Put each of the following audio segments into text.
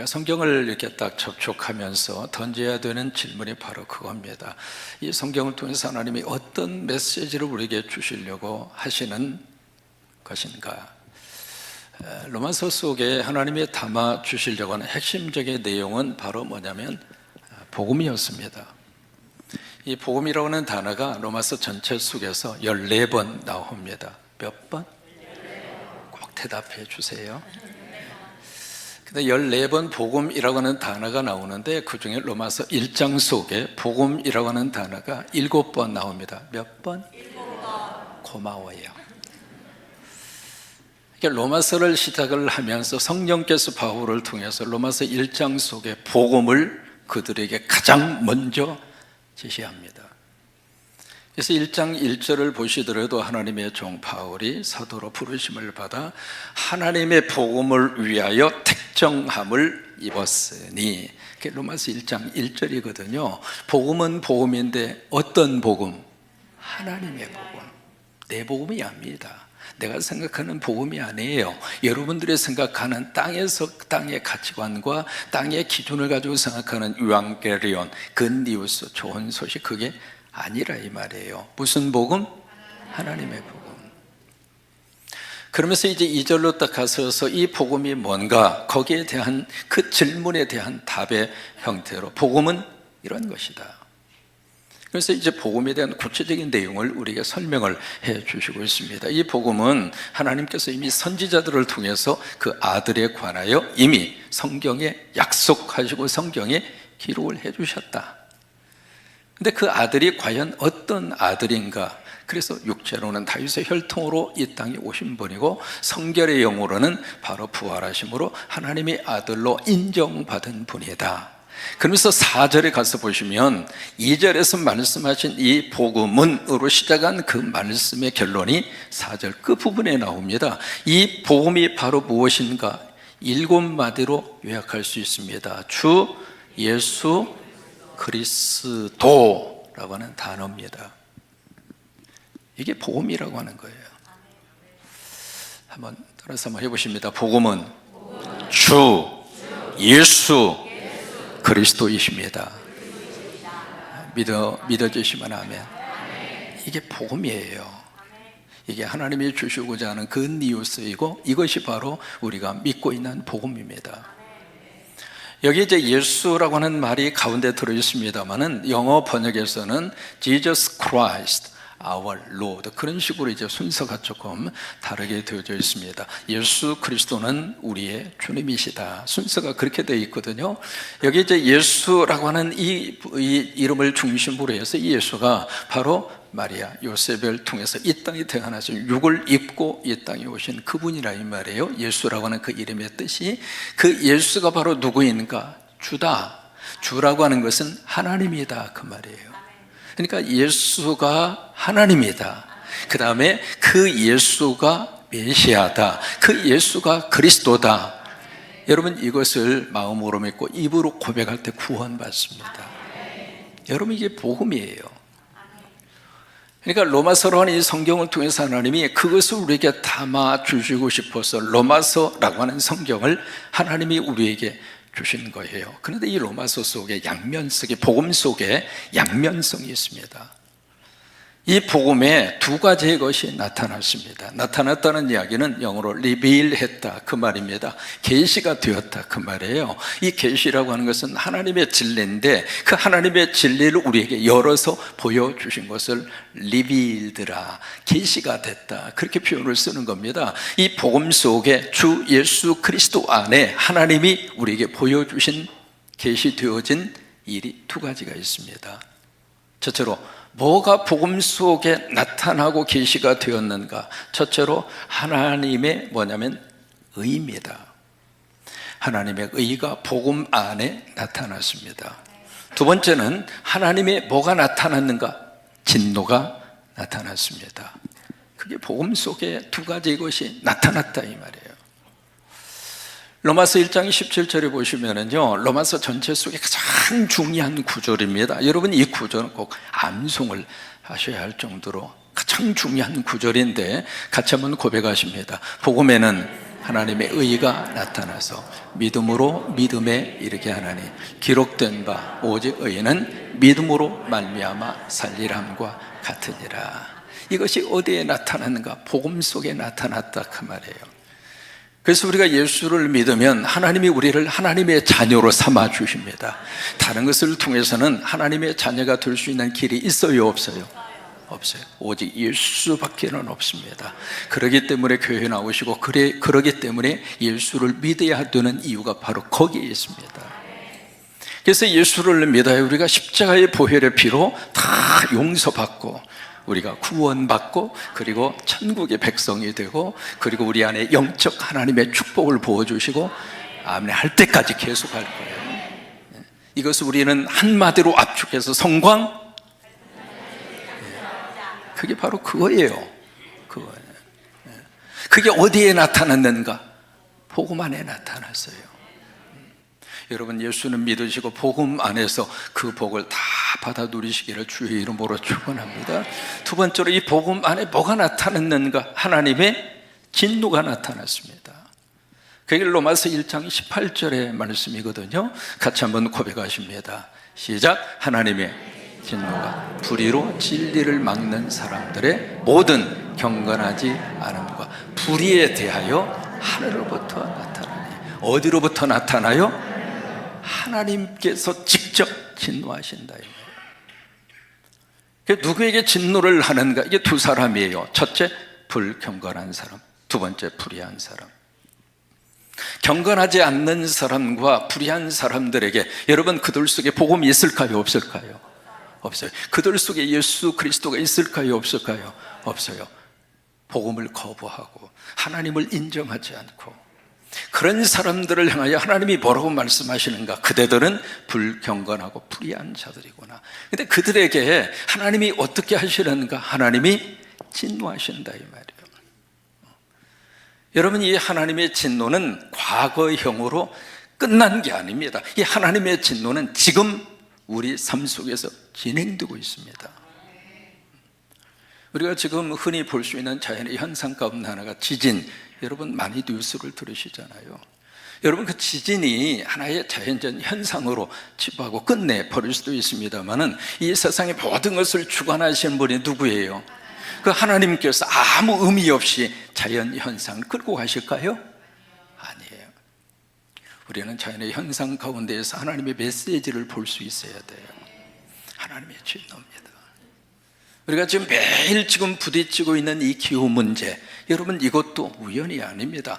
우리가 성경을 이렇게 딱 접촉하면서 던져야 되는 질문이 바로 그겁니다. 이 성경을 통해서 하나님이 어떤 메시지를 우리에게 주시려고 하시는 것인가? 로마서 속에 하나님이 담아 주시려고 하는 핵심적인 내용은 바로 뭐냐면 복음이었습니다. 이 복음이라고 하는 단어가 로마서 전체 속에서 14번 나옵니다. 몇 번? 꼭 대답해 주세요. 근데 14번 복음이라고 하는 단어가 나오는데 그 중에 로마서 1장 속에 복음이라고 하는 단어가 7번 나옵니다. 몇 번? 7번. 고마워요. 그러니까 로마서를 시작을 하면서 성령께서 바울을 통해서 로마서 1장 속에 복음을 그들에게 가장 먼저 제시합니다. 그래서 1장 1절을 보시더라도 하나님의 종 바울이 사도로 부르심을 받아 하나님의 복음을 위하여 택정함을 입었으니, 그게 로마서 1장 1절이거든요. 복음은 복음인데 어떤 복음? 하나님의 복음. 내 복음이 아닙니다. 내가 생각하는 복음이 아니에요. 여러분들이 생각하는 땅의 가치관과 땅의 기준을 가지고 생각하는 유앙게리온, 굿뉴스, 좋은 소식, 그게 아니라 이 말이에요. 무슨 복음? 하나님의 복음. 그러면서 이제 2절로 딱 가서서 이 복음이 뭔가, 거기에 대한 그 질문에 대한 답의 형태로 복음은 이런 것이다. 그래서 이제 복음에 대한 구체적인 내용을 우리에게 설명을 해 주시고 있습니다. 이 복음은 하나님께서 이미 선지자들을 통해서 그 아들에 관하여 이미 성경에 약속하시고 성경에 기록을 해 주셨다. 근데 그 아들이 과연 어떤 아들인가? 그래서 육체로는 다윗의 혈통으로 이 땅에 오신 분이고 성결의 영으로는 바로 부활하심으로 하나님의 아들로 인정받은 분이다. 그러면서 4절에 가서 보시면 2절에서 말씀하신 이 복음은으로 시작한 그 말씀의 결론이 4절 끝부분에 나옵니다. 이 복음이 바로 무엇인가? 7마디로 요약할 수 있습니다. 주 예수 그리스도라고 하는 단어입니다. 이게 복음이라고 하는 거예요. 한번 따라서 한번 해보십니다. 복음은 주 예수 그리스도이십니다. 믿어주시면 아멘. 이게 복음이에요. 이게 하나님이 주시고자 하는 굿뉴스이고 이것이 바로 우리가 믿고 있는 복음입니다. 여기 이제 예수라고 하는 말이 가운데 들어 있습니다만은 영어 번역에서는 Jesus Christ, our Lord, 그런 식으로 이제 순서가 조금 다르게 되어져 있습니다. 예수 그리스도는 우리의 주님이시다. 순서가 그렇게 되어 있거든요. 여기 이제 예수라고 하는 이 이름을 중심으로 해서 이 예수가 바로 마리아 요셉을 통해서 이 땅에 태어나신 육을 입고 이 땅에 오신 그분이라 이 말이에요. 예수라고 하는 그 이름의 뜻이, 그 예수가 바로 누구인가? 주다. 주라고 하는 것은 하나님이다 그 말이에요. 그러니까 예수가 하나님이다. 그 다음에 그 예수가 메시아다. 그 예수가 그리스도다. 여러분 이것을 마음으로 믿고 입으로 고백할 때 구원받습니다. 여러분 이게 복음이에요. 그러니까 로마서로 하는 이 성경을 통해서 하나님이 그것을 우리에게 담아 주시고 싶어서 로마서라고 하는 성경을 하나님이 우리에게 주신 거예요. 그런데 이 로마서 속에 양면성이, 복음 속에 양면성이 있습니다. 이 복음에 두 가지의 것이 나타났습니다. 나타났다는 이야기는 영어로 reveal했다 그 말입니다. 계시가 되었다 그 말이에요. 이 계시라고 하는 것은 하나님의 진리인데 그 하나님의 진리를 우리에게 열어서 보여주신 것을 revealed라, 계시가 됐다, 그렇게 표현을 쓰는 겁니다. 이 복음 속에 주 예수 그리스도 안에 하나님이 우리에게 보여주신, 계시되어진 일이 두 가지가 있습니다. 첫째로 뭐가 복음 속에 나타나고 계시가 되었는가? 첫째로 하나님의 뭐냐면 의입니다. 하나님의 의가 복음 안에 나타났습니다. 두 번째는 하나님의 뭐가 나타났는가? 진노가 나타났습니다. 그게 복음 속에 두 가지 것이 나타났다 이 말이에요. 로마서 1장 17절에 보시면은요, 로마서 전체 속에 가장 중요한 구절입니다. 여러분, 이 구절은 꼭 암송을 하셔야 할 정도로 가장 중요한 구절인데 같이 한번 고백하십니다. 복음에는 하나님의 의가 나타나서 믿음으로 믿음에 이르게 하나니 기록된 바 오직 의는 믿음으로 말미암아 살리람과 같으니라. 이것이 어디에 나타났는가? 복음 속에 나타났다 그 말이에요. 그래서 우리가 예수를 믿으면 하나님이 우리를 하나님의 자녀로 삼아 주십니다. 다른 것을 통해서는 하나님의 자녀가 될 수 있는 길이 있어요, 없어요? 없어요. 오직 예수밖에는 없습니다. 그러기 때문에 교회에 나오시고 그러기 때문에 예수를 믿어야 되는 이유가 바로 거기에 있습니다. 그래서 예수를 믿어야 우리가 십자가의 보혈의 피로 다 용서받고 우리가 구원받고 그리고 천국의 백성이 되고 그리고 우리 안에 영적 하나님의 축복을 부어주시고 아멘 할 때까지 계속할 거예요. 이것을 우리는 한마디로 압축해서 성광, 그게 바로 그거예요. 그게 어디에 나타났는가? 복음 안에 나타났어요. 여러분, 예수는 믿으시고 복음 안에서 그 복을 다 받아 누리시기를 주의 이름으로 축원합니다. 두 번째로 이 복음 안에 뭐가 나타났는가? 하나님의 진노가 나타났습니다. 그게 로마서 1장 18절의 말씀이거든요. 같이 한번 고백하십니다. 시작. 하나님의 진노가 불의로 진리를 막는 사람들의 모든 경건하지 않음과 불의에 대하여 하늘로부터 나타나니. 어디로부터 나타나요? 하나님께서 직접 진노하신다. 누구에게 진노를 하는가? 이게 두 사람이에요. 첫째, 불경건한 사람. 두 번째, 불의한 사람. 경건하지 않는 사람과 불의한 사람들에게 여러분, 그들 속에 복음이 있을까요? 없을까요? 없어요. 그들 속에 예수 그리스도가 있을까요? 없을까요? 없어요. 복음을 거부하고 하나님을 인정하지 않고 그런 사람들을 향하여 하나님이 뭐라고 말씀하시는가? 그대들은 불경건하고 불의한 자들이구나. 근데 그들에게 하나님이 어떻게 하시는가? 하나님이 진노하신다 이 말이에요. 여러분, 이 하나님의 진노는 과거형으로 끝난 게 아닙니다. 이 하나님의 진노는 지금 우리 삶 속에서 진행되고 있습니다. 우리가 지금 흔히 볼 수 있는 자연의 현상 가운데 하나가 지진. 여러분, 많이 뉴스를 들으시잖아요. 여러분, 그 지진이 하나의 자연적 현상으로 치부하고 끝내 버릴 수도 있습니다만은 이 세상의 모든 것을 주관하시는 분이 누구예요? 그 하나님께서 아무 의미 없이 자연 현상을 끌고 가실까요? 아니에요. 우리는 자연의 현상 가운데에서 하나님의 메시지를 볼 수 있어야 돼요. 하나님의 진노입니다. 우리가 지금 매일 부딪히고 있는 이 기후 문제, 여러분, 이것도 우연이 아닙니다.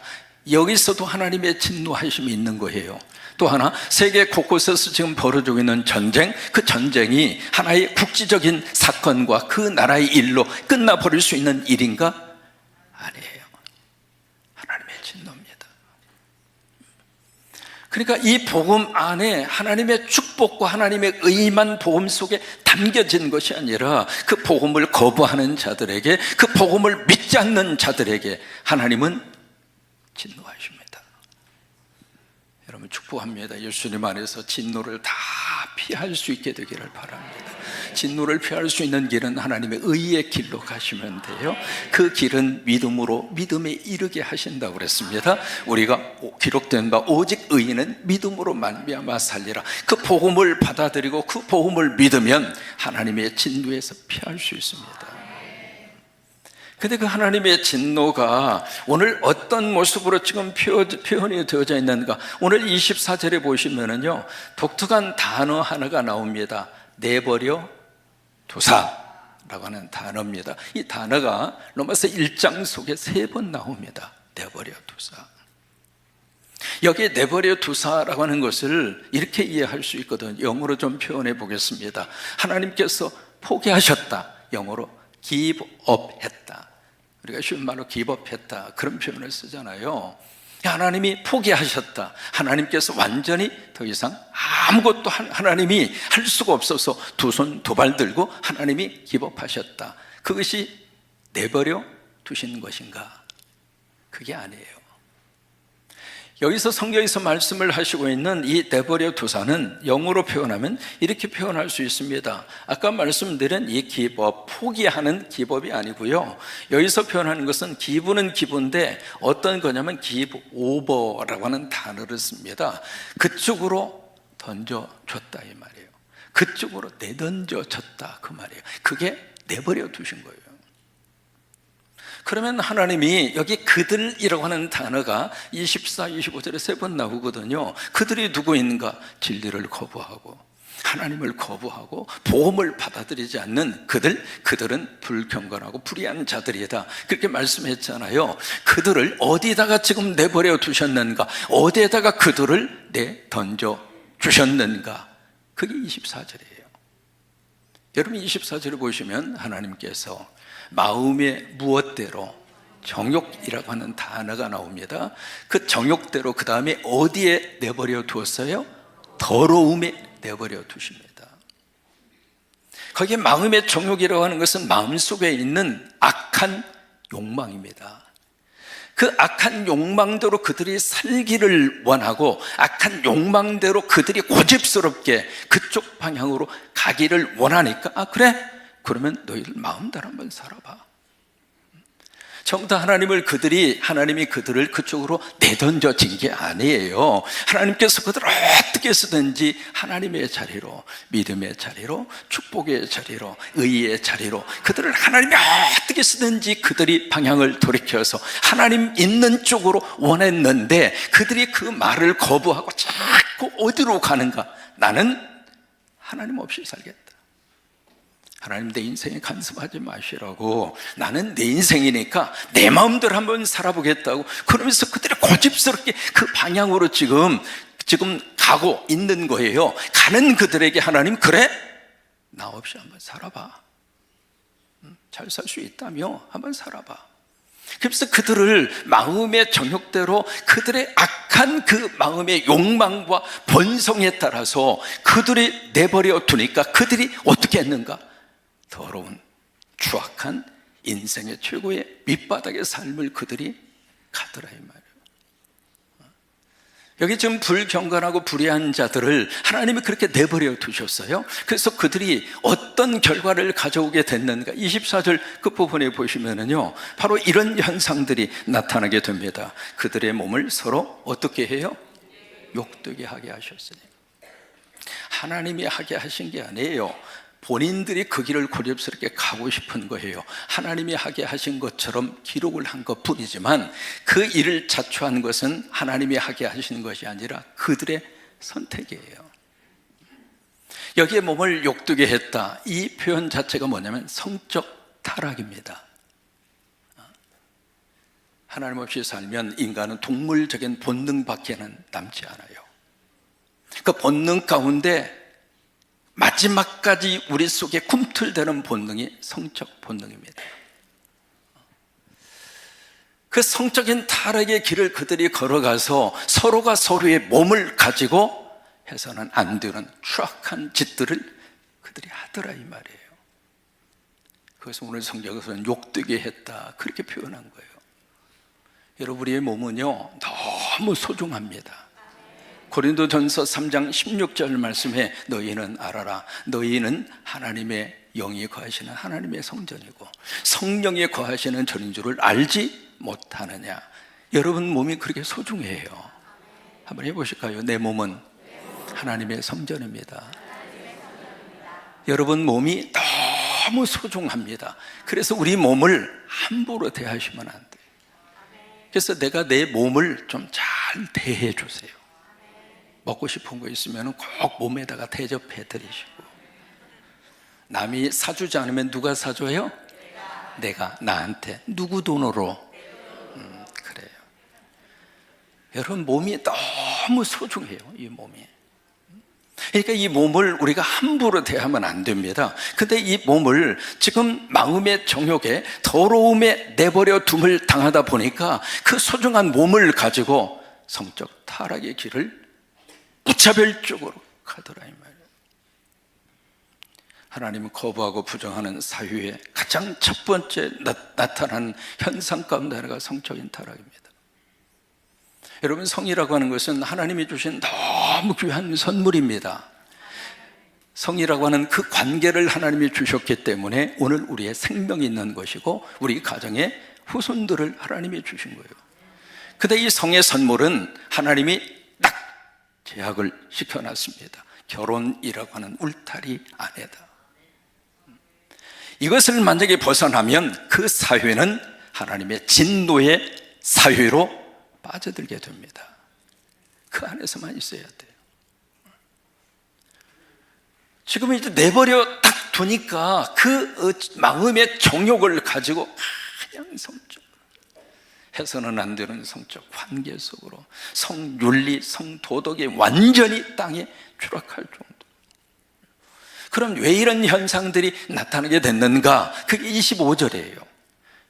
여기서도 하나님의 진노하심이 있는 거예요. 또 하나, 세계 곳곳에서 지금 벌어지고 있는 전쟁, 그 전쟁이 하나의 국지적인 사건과 그 나라의 일로 끝나버릴 수 있는 일인가? 아니에요. 하나님의 진노입니다. 그러니까 이 복음 안에 하나님의 축복과 하나님의 의만 복음 속에 담겨진 것이 아니라 그 복음을 거부하는 자들에게, 그 복음을 믿지 않는 자들에게 하나님은 진노하십니다. 여러분, 축복합니다. 예수님 안에서 진노를 다 피할 수 있게 되기를 바랍니다. 진노를 피할 수 있는 길은 하나님의 의의 길로 가시면 돼요. 그 길은 믿음으로 믿음에 이르게 하신다고 그랬습니다. 우리가 기록된 바 오직 의인은 믿음으로 말미암아 살리라. 그 복음을 받아들이고 그 복음을 믿으면 하나님의 진노에서 피할 수 있습니다. 근데 그 하나님의 진노가 오늘 어떤 모습으로 지금 표현이 되어져 있는가? 오늘 24절에 보시면은요, 독특한 단어 하나가 나옵니다. 내버려 두사라고 하는 단어입니다. 이 단어가 로마서 1장 속에 3번 나옵니다. 내버려 두사. 여기에 내버려 두사라고 하는 것을 이렇게 이해할 수 있거든요. 영어로 좀 표현해 보겠습니다. 하나님께서 포기하셨다. 영어로 give up 했다. 우리가 쉬운 말로 give up 했다, 그런 표현을 쓰잖아요. 하나님이 포기하셨다. 하나님께서 완전히 더 이상 아무것도 하나님이 할 수가 없어서 두 손 두 발 들고 하나님이 give up 하셨다. 그것이 내버려 두신 것인가? 그게 아니에요. 여기서 성경에서 말씀을 하시고 있는 이 내버려 두사는 영어로 표현하면 이렇게 표현할 수 있습니다. 아까 말씀드린 이 기법, 포기하는 기법이 아니고요, 여기서 표현하는 것은 기부는 기부인데 어떤 거냐면 give over라고 하는 단어를 씁니다. 그쪽으로 던져줬다 이 말이에요. 그쪽으로 내던져졌다 그 말이에요. 그게 내버려 두신 거예요. 그러면 하나님이 여기 그들이라고 하는 단어가 24, 25절에 3번 나오거든요. 그들이 누구 있는가? 진리를 거부하고 하나님을 거부하고 보험을 받아들이지 않는 그들은 불경건하고 불의한 자들이다, 그렇게 말씀했잖아요. 그들을 어디다가 지금 내버려 두셨는가? 어디에다가 그들을 내던져 주셨는가? 그게 24절이에요. 여러분 24절을 보시면 하나님께서 마음의 무엇대로, 정욕이라고 하는 단어가 나옵니다. 그 정욕대로 그 다음에 어디에 내버려 두었어요? 더러움에 내버려 두십니다. 거기에 마음의 정욕이라고 하는 것은 마음속에 있는 악한 욕망입니다. 그 악한 욕망대로 그들이 살기를 원하고 악한 욕망대로 그들이 고집스럽게 그쪽 방향으로 가기를 원하니까 그래? 그러면 너희들 마음대로 한번 살아봐. 처음부터 하나님이 그들을 그쪽으로 내던져진 게 아니에요. 하나님께서 그들을 어떻게 쓰든지 하나님의 자리로, 믿음의 자리로, 축복의 자리로, 의의 자리로 그들을 하나님이 어떻게 쓰든지 그들이 방향을 돌이켜서 하나님 있는 쪽으로 원했는데 그들이 그 말을 거부하고 자꾸 어디로 가는가? 나는 하나님 없이 살겠다. 하나님 내 인생에 간섭하지 마시라고, 나는 내 인생이니까 내 마음대로 한번 살아보겠다고 그러면서 그들이 고집스럽게 그 방향으로 지금 가고 있는 거예요. 가는 그들에게 하나님, 그래? 나 없이 한번 살아봐. 잘 살 수 있다며 한번 살아봐. 그래서 그들을 마음의 정욕대로 그들의 악한 그 마음의 욕망과 본성에 따라서 그들이 내버려 두니까 그들이 어떻게 했는가? 더러운 추악한 인생의 최고의 밑바닥의 삶을 그들이 가더라 이 말이에요. 여기 지금 불경건하고 불의한 자들을 하나님이 그렇게 내버려 두셨어요. 그래서 그들이 어떤 결과를 가져오게 됐는가? 24절 끝부분에 보시면은요, 바로 이런 현상들이 나타나게 됩니다. 그들의 몸을 서로 어떻게 해요? 욕되게 하게 하셨으니. 하나님이 하게 하신 게 아니에요. 본인들이 그 길을 고집스럽게 가고 싶은 거예요. 하나님이 하게 하신 것처럼 기록을 한 것뿐이지만 그 일을 자초한 것은 하나님이 하게 하신 것이 아니라 그들의 선택이에요. 여기에 몸을 욕되게 했다, 이 표현 자체가 뭐냐면 성적 타락입니다. 하나님 없이 살면 인간은 동물적인 본능밖에는 남지 않아요. 그 본능 가운데 마지막까지 우리 속에 꿈틀대는 본능이 성적 본능입니다. 그 성적인 타락의 길을 그들이 걸어가서 서로가 서로의 몸을 가지고 해서는 안 되는 추악한 짓들을 그들이 하더라 이 말이에요. 그래서 오늘 성경에서는 욕되게 했다, 그렇게 표현한 거예요. 여러분, 우리의 몸은요 너무 소중합니다. 고린도전서 3장 16절 말씀에 너희는 알아라, 너희는 하나님의 영이 거하시는 하나님의 성전이고 성령이 거하시는 전인 줄을 알지 못하느냐. 여러분 몸이 그렇게 소중해요. 한번 해보실까요? 내 몸은 하나님의 성전입니다. 여러분 몸이 너무 소중합니다. 그래서 우리 몸을 함부로 대하시면 안 돼요. 그래서 내가 내 몸을 좀 잘 대해 주세요. 먹고 싶은 거 있으면 꼭 몸에다가 대접해 드리시고, 남이 사주지 않으면 누가 사줘요? 내가 나한테. 누구 돈으로? 그래요. 여러분 몸이 너무 소중해요. 이 몸이. 그러니까 이 몸을 우리가 함부로 대하면 안 됩니다. 근데 이 몸을 지금 마음의 정욕에 더러움에 내버려 둠을 당하다 보니까 그 소중한 몸을 가지고 성적 타락의 길을 무차별적으로 가더라 이 말이에요. 하나님을 거부하고 부정하는 사유의 가장 첫 번째 나타난 현상 가운데 하나가 성적인 타락입니다. 여러분, 성이라고 하는 것은 하나님이 주신 너무 귀한 선물입니다. 성이라고 하는 그 관계를 하나님이 주셨기 때문에 오늘 우리의 생명이 있는 것이고 우리 가정의 후손들을 하나님이 주신 거예요. 근데 이 성의 선물은 하나님이 딱 제약을 시켜놨습니다. 결혼이라고 하는 울타리 안에다. 이것을 만약에 벗어나면 그 사회는 하나님의 진노의 사회로 빠져들게 됩니다. 그 안에서만 있어야 돼요. 지금 이제 내버려 딱 두니까 그 마음의 정욕을 가지고 그냥 성적, 해서는 안 되는 성적 관계 속으로 성윤리, 성도덕이 완전히 땅에 추락할 정도. 그럼 왜 이런 현상들이 나타나게 됐는가? 그게 25절이에요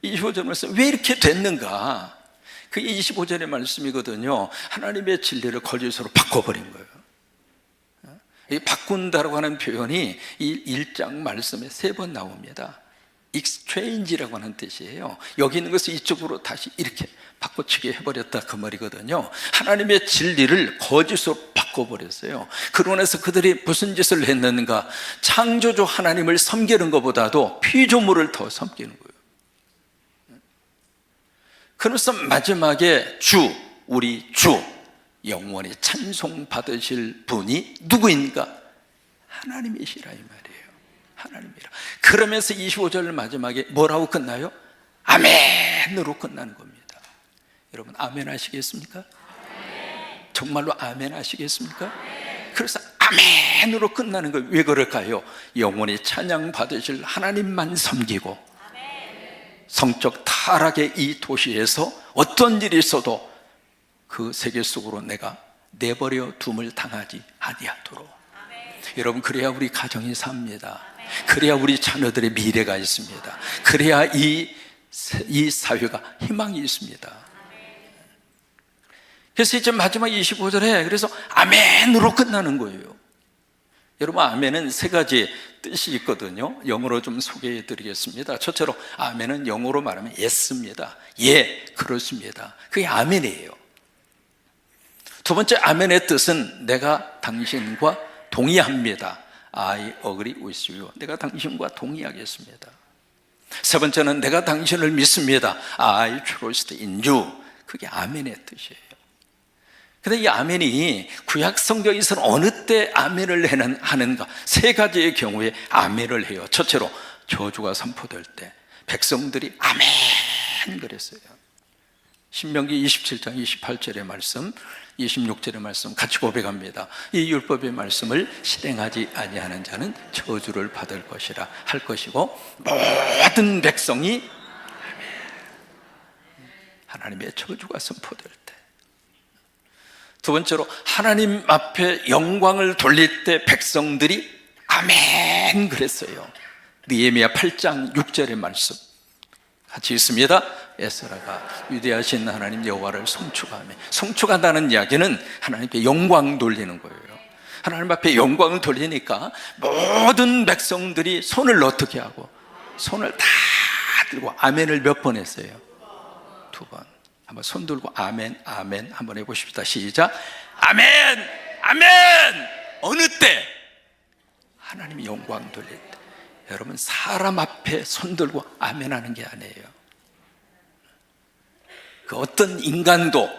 25절 말씀, 왜 이렇게 됐는가? 그게 25절의 말씀이거든요. 하나님의 진리를 거짓으로 바꿔버린 거예요. 이 바꾼다라고 하는 표현이 이 1장 말씀에 3번 나옵니다. exchange라고 하는 뜻이에요. 여기 있는 것을 이쪽으로 다시 이렇게 바꿔치기 해버렸다, 그 말이거든요. 하나님의 진리를 거짓으로 바꿔버렸어요. 그러고 나서 그들이 무슨 짓을 했는가? 창조주 하나님을 섬기는 것보다도 피조물을 더 섬기는 거예요. 그래서 마지막에 우리 주 영원히 찬송받으실 분이 누구인가? 하나님이시라 이 말이에요. 하나님이라. 그러면서 25절 마지막에 뭐라고 끝나요? 아멘으로 끝나는 겁니다. 여러분, 아멘 하시겠습니까? 정말로 아멘 하시겠습니까? 그래서 아멘으로 끝나는 거예요. 왜 그럴까요? 영원히 찬양받으실 하나님만 섬기고 성적 타락의 이 도시에서 어떤 일이 있어도 그 세계 속으로 내가 내버려 둠을 당하지 아니하도록. 여러분, 그래야 우리 가정이 삽니다. 그래야 우리 자녀들의 미래가 있습니다. 그래야 이 사회가 희망이 있습니다. 그래서 이제 마지막 25절에 그래서 아멘으로 끝나는 거예요. 여러분, 아멘은 3가지 뜻이 있거든요. 영어로 좀 소개해 드리겠습니다. 첫째로 아멘은 영어로 말하면 yes입니다. 예, 그렇습니다. 그게 아멘이에요. 두 번째 아멘의 뜻은 내가 당신과 동의합니다. I agree with you. 내가 당신과 동의하겠습니다. 세 번째는 내가 당신을 믿습니다. I trust in you. 그게 아멘의 뜻이에요. 근데 이 아멘이 구약 성경에서는 어느 때 아멘을 하는가? 3가지의 경우에 아멘을 해요. 첫째로 저주가 선포될 때 백성들이 아멘 그랬어요. 신명기 27장 28절의 말씀, 26절의 말씀 같이 고백합니다. 이 율법의 말씀을 실행하지 아니하는 자는 저주를 받을 것이라 할 것이고 모든 백성이 하나님의 저주가 선포될 때. 두 번째로 하나님 앞에 영광을 돌릴 때 백성들이 아멘 그랬어요. 느헤미야 8장 6절의 말씀 같이 있습니다. 에스라가 위대하신 하나님 여호와를 송축하며, 송축한다는 이야기는 하나님께 영광 돌리는 거예요. 하나님 앞에 영광을 돌리니까 모든 백성들이 손을 어떻게 하고 손을 다 들고 아멘을 몇 번 했어요? 2번. 한번 손 들고 아멘 아멘 한번 해보십시다. 시작. 아멘 아멘. 어느 때? 하나님이 영광 돌릴 때. 여러분, 사람 앞에 손 들고 아멘 하는 게 아니에요. 그 어떤 인간도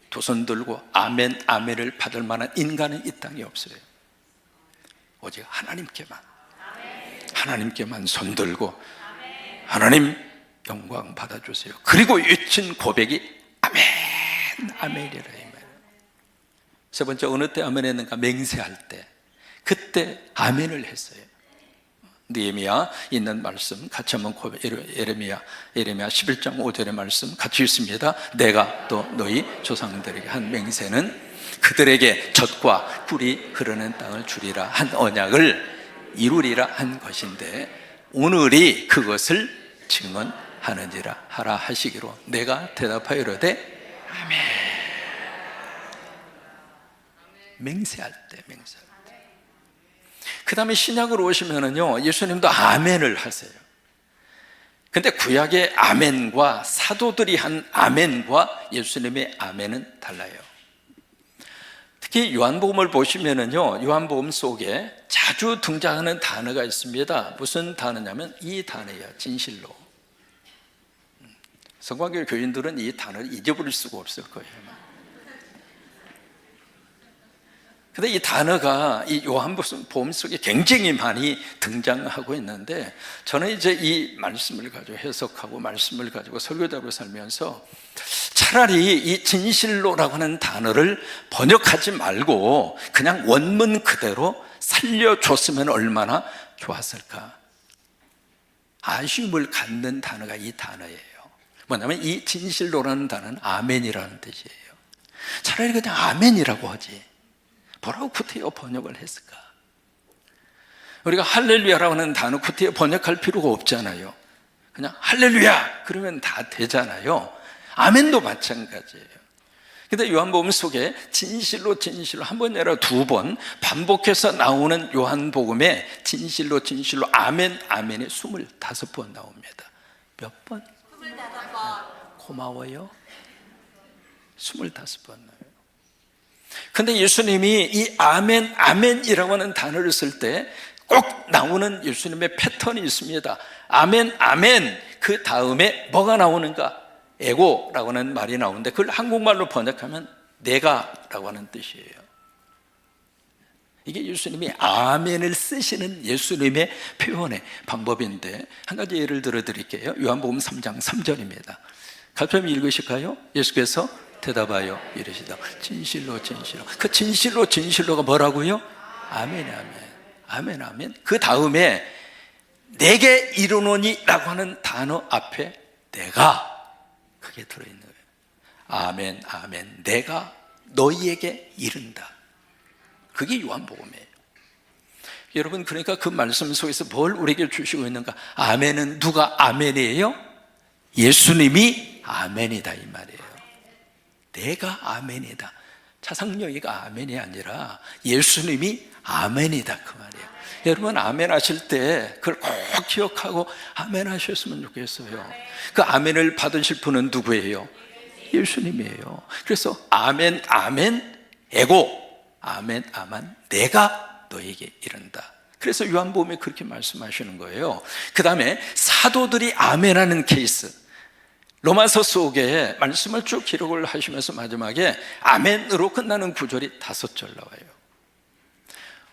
두 손 들고 아멘 아멘을 받을 만한 인간은 이 땅에 없어요. 오직 하나님께만 손 들고 하나님 영광 받아주세요. 그리고 외친 고백이 아멘 아멘이라 이 말이에요. 세 번째, 어느 때 아멘 했는가? 맹세할 때. 그때 아멘을 했어요. 느헤미야 있는 말씀 같이 한번 예레미야 11장 5절의 말씀 같이 읽습니다. 내가 또 너희 조상들에게 한 맹세는 그들에게 젖과 꿀이 흐르는 땅을 주리라 한 언약을 이루리라 한 것인데 오늘이 그것을 증언하느니라 하라 하시기로 내가 대답하여 이르되 아멘. 맹세할 때. 그 다음에 신약으로 오시면은요, 예수님도 아멘을 하세요. 근데 구약의 아멘과 사도들이 한 아멘과 예수님의 아멘은 달라요. 특히 요한복음을 보시면은요, 요한복음 속에 자주 등장하는 단어가 있습니다. 무슨 단어냐면 이 단어예요. 진실로. 성광교회 교인들은 이 단어를 잊어버릴 수가 없을 거예요. 근데 이 단어가 이 요한복음 속에 굉장히 많이 등장하고 있는데, 저는 이제 이 말씀을 가지고 해석하고 말씀을 가지고 설교자로 살면서 차라리 이 진실로라고 하는 단어를 번역하지 말고 그냥 원문 그대로 살려줬으면 얼마나 좋았을까. 아쉬움을 갖는 단어가 이 단어예요. 뭐냐면 이 진실로라는 단어는 아멘이라는 뜻이에요. 차라리 그냥 아멘이라고 하지 뭐라고 구태여 번역을 했을까? 우리가 할렐루야라고 하는 단어 구태여 번역할 필요가 없잖아요. 그냥 할렐루야 그러면 다 되잖아요. 아멘도 마찬가지예요. 근데 요한복음 속에 진실로 진실로 한 번 아니라 두 번 반복해서 나오는 요한복음에 진실로 진실로 아멘 아멘이 25번 나옵니다. 몇 번? 25번. 고마워요. 25번 나와요. 근데 예수님이 이 아멘 아멘이라고 하는 단어를 쓸 때 꼭 나오는 예수님의 패턴이 있습니다. 아멘 아멘 그 다음에 뭐가 나오는가? 에고라고 하는 말이 나오는데 그걸 한국말로 번역하면 내가라고 하는 뜻이에요. 이게 예수님이 아멘을 쓰시는 예수님의 표현의 방법인데, 한 가지 예를 들어 드릴게요. 요한복음 3장 3절입니다. 같이 읽으실까요? 예수께서 대답하여 이르시다 진실로 진실로. 그 진실로 진실로가 뭐라고요? 아멘 아멘 아멘 아멘. 그 다음에 내게 이르노니 라고 하는 단어 앞에 내가 그게 들어있는 거예요. 아멘 아멘 내가 너희에게 이른다. 그게 요한복음이에요. 여러분, 그러니까 그 말씀 속에서 뭘 우리에게 주시고 있는가? 아멘은 누가 아멘이에요? 예수님이 아멘이다 이 말이에요. 내가 아멘이다. 차상영이가 아멘이 아니라 예수님이 아멘이다 그 말이에요. 여러분, 아멘 하실 때 그걸 꼭 기억하고 아멘 하셨으면 좋겠어요. 그 아멘을 받으실 분은 누구예요? 예수님이에요. 그래서 아멘 아멘 에고 아멘 아멘 내가 너에게 이른다. 그래서 요한복음에 그렇게 말씀하시는 거예요. 그 다음에 사도들이 아멘하는 케이스, 로마서 속에 말씀을 쭉 기록을 하시면서 마지막에 아멘으로 끝나는 구절이 5절 나와요.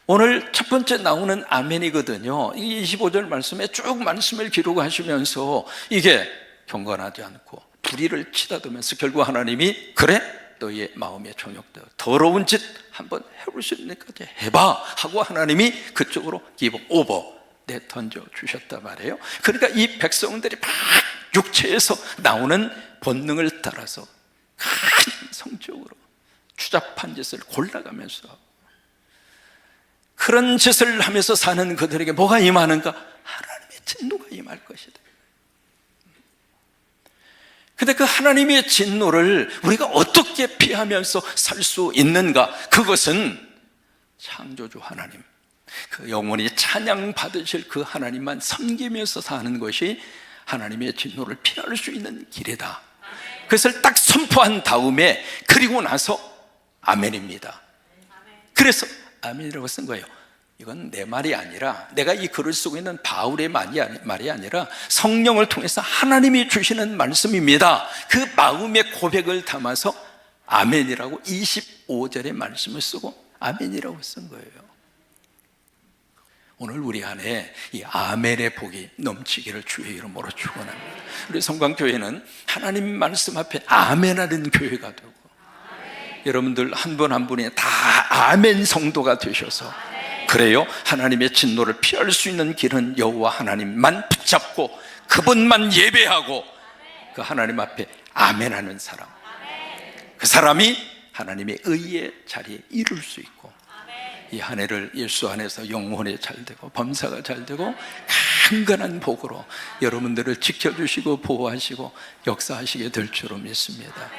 오늘 첫 번째 나오는 아멘이거든요. 이 25절 말씀에 쭉 말씀을 기록하시면서 이게 경건하지 않고 불의를 치닫으면서 결국 하나님이 그래 너희의 마음에 정욕되어 더러운 짓 한번 해볼 수 있는 까지 해봐 하고 하나님이 그쪽으로 기브 오버 내던져 주셨단 말이에요. 그러니까 이 백성들이 막 육체에서 나오는 본능을 따라서 큰 성적으로 추잡한 짓을 골라가면서 그런 짓을 하면서 사는 그들에게 뭐가 임하는가? 하나님의 진노가 임할 것이다. 근데 그 하나님의 진노를 우리가 어떻게 피하면서 살 수 있는가? 그것은 창조주 하나님, 그 영원히 찬양 받으실 그 하나님만 섬기면서 사는 것이 하나님의 진노를 피할 수 있는 길이다. 그것을 딱 선포한 다음에 그리고 나서 아멘입니다. 그래서 아멘이라고 쓴 거예요. 이건 내 말이 아니라, 내가 이 글을 쓰고 있는 바울의 말이 아니라 성령을 통해서 하나님이 주시는 말씀입니다. 그 마음의 고백을 담아서 아멘이라고 25절의 말씀을 쓰고 아멘이라고 쓴 거예요. 오늘 우리 안에 이 아멘의 복이 넘치기를 주의 이름으로 축원합니다. 우리 성광교회는 하나님 말씀 앞에 아멘하는 교회가 되고, 여러분들 한 분 한 분이 다 아멘 성도가 되셔서, 그래요, 하나님의 진노를 피할 수 있는 길은 여호와 하나님만 붙잡고 그분만 예배하고 그 하나님 앞에 아멘하는 사람, 그 사람이 하나님의 의의 자리에 이룰 수 있고, 이 한 해를 예수 안에서 영혼이 잘 되고 범사가 잘 되고 강건한 복으로 여러분들을 지켜주시고 보호하시고 역사하시게 될 줄로 믿습니다.